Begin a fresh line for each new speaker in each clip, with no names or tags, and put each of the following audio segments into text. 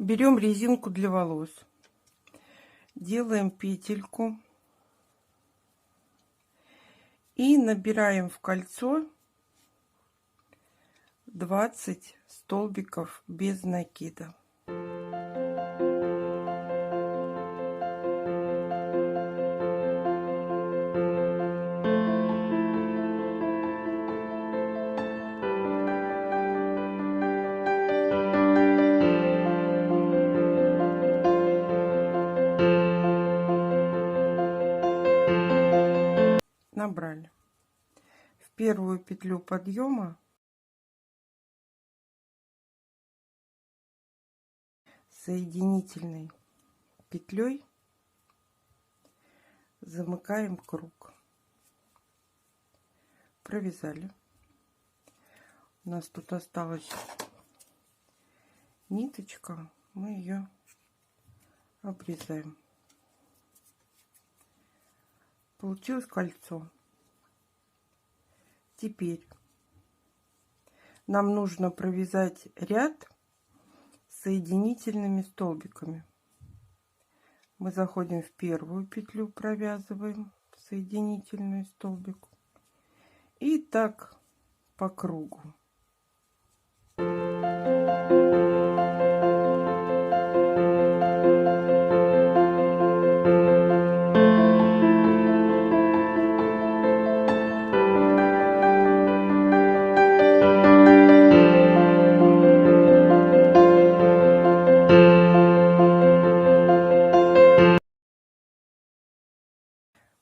Берем резинку для волос, делаем петельку и набираем в кольцо 20 столбиков без накида. Набрали. В первую петлю подъема соединительной петлей замыкаем круг. Провязали. У нас тут осталась ниточка, мы ее обрезаем. Получилось кольцо. Теперь нам нужно провязать ряд соединительными столбиками. Мы заходим в первую петлю, провязываем соединительный столбик и так по кругу.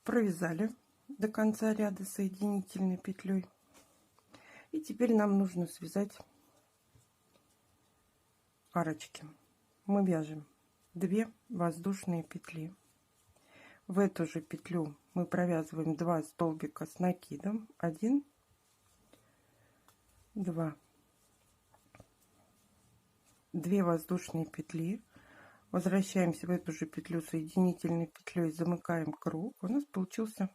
Провязали до конца ряда соединительной петлей. И теперь нам нужно связать арочки. Мы вяжем 2 воздушные петли. В эту же петлю мы провязываем 2 столбика с накидом. 1, 2. 2 воздушные петли. Возвращаемся в эту же петлю соединительной петлей, замыкаем круг. У нас получился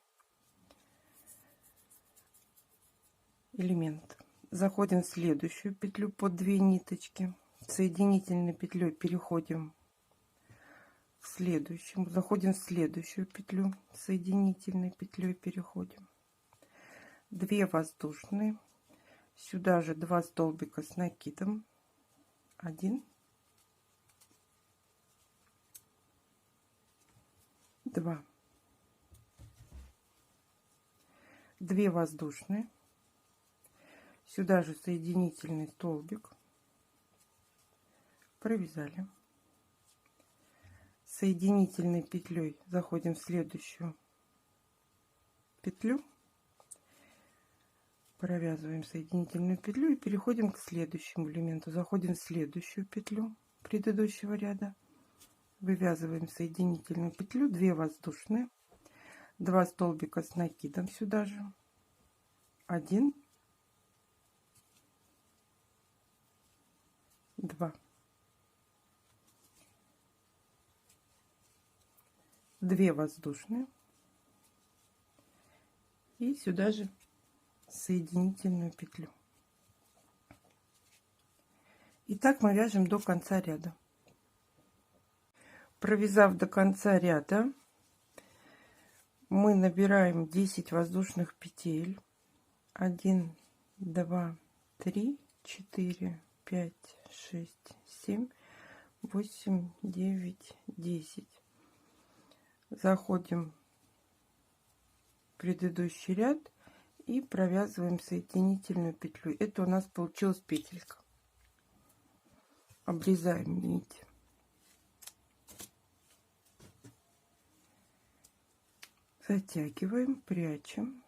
элемент. Заходим в следующую петлю под 2 ниточки. Соединительной петлей переходим в следующую. Заходим в следующую петлю. Соединительной петлей переходим. 2 воздушные. Сюда же 2 столбика с накидом. 1, 2. 2 воздушные. Сюда же соединительный столбик. Провязали. Соединительной петлей заходим в следующую петлю. Провязываем соединительную петлю и переходим к следующему элементу. Заходим в следующую петлю предыдущего ряда. Вывязываем соединительную петлю, 2 воздушные, 2 столбика с накидом сюда же, 1, 2, 2 воздушные и сюда же соединительную петлю. И так мы вяжем до конца ряда. Провязав до конца ряда, мы набираем 10 воздушных петель. 1, 2, 3, 4, 5, 6, 7, 8, 9, 10. Заходим в предыдущий ряд и провязываем соединительную петлю. Это у нас получилась петелька. Обрезаем нить. Затягиваем, прячем.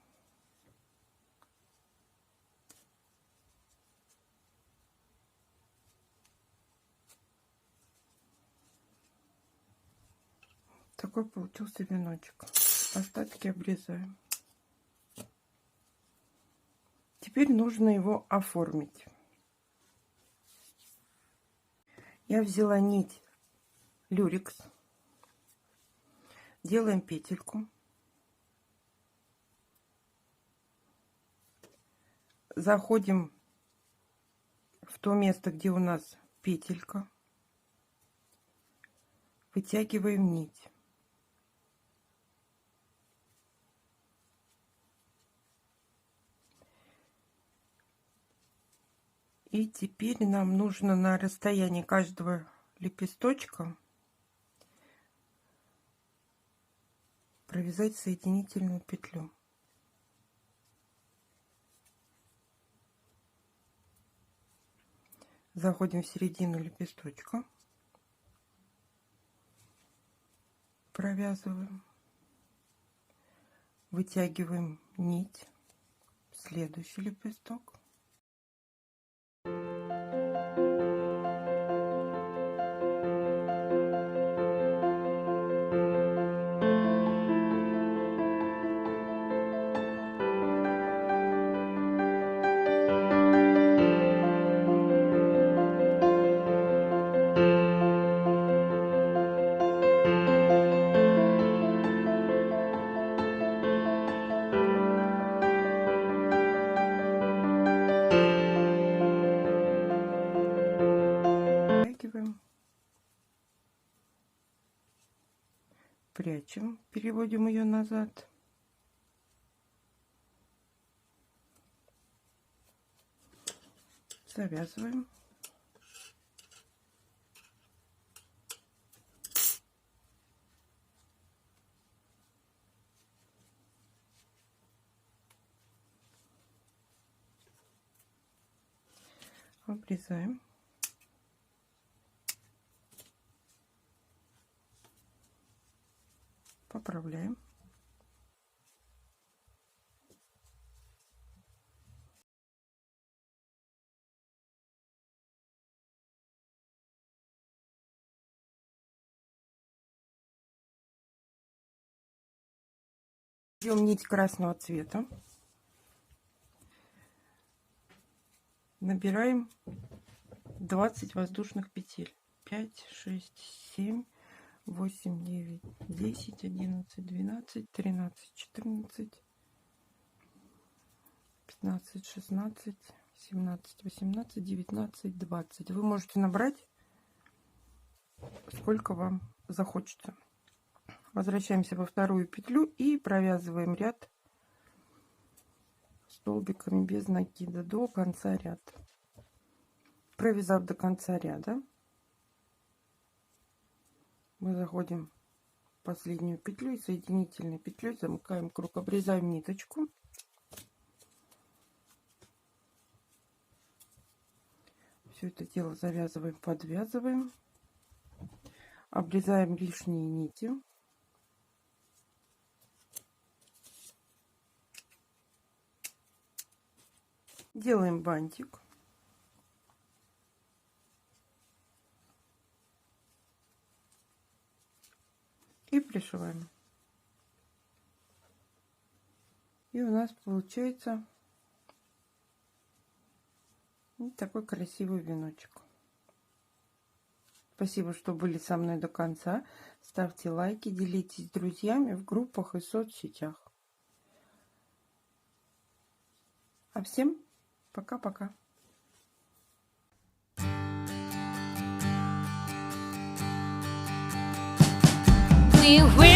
Такой получился веночек. Остатки обрезаем. Теперь нужно его оформить. Я взяла нить люрекс. Делаем петельку. Заходим в то место, где у нас петелька. Вытягиваем нить. И теперь нам нужно на расстоянии каждого лепесточка провязать соединительную петлю. Заходим в середину лепесточка, провязываем, вытягиваем нить в следующий лепесток. Прячем, переводим ее назад. Завязываем. Обрезаем. Поправляем. Берем нить красного цвета. Набираем 20 воздушных петель. 5, 6, 7, 8, 9, 10, 11, 12, 13, 14, 15, 16, 17, 18, 19, 20. Вы можете набрать сколько вам захочется. Возвращаемся во вторую петлю и провязываем ряд столбиками без накида до конца ряда. Провязав до конца ряда, мы заходим в последнюю петлю и соединительной петлей замыкаем круг, обрезаем ниточку. Все это дело завязываем, подвязываем, обрезаем лишние нити. Делаем бантик. И пришиваем. И у нас получается вот такой красивый веночек. Спасибо, что были со мной до конца. Ставьте лайки, делитесь с друзьями в группах и соцсетях. А всем пока-пока.
We will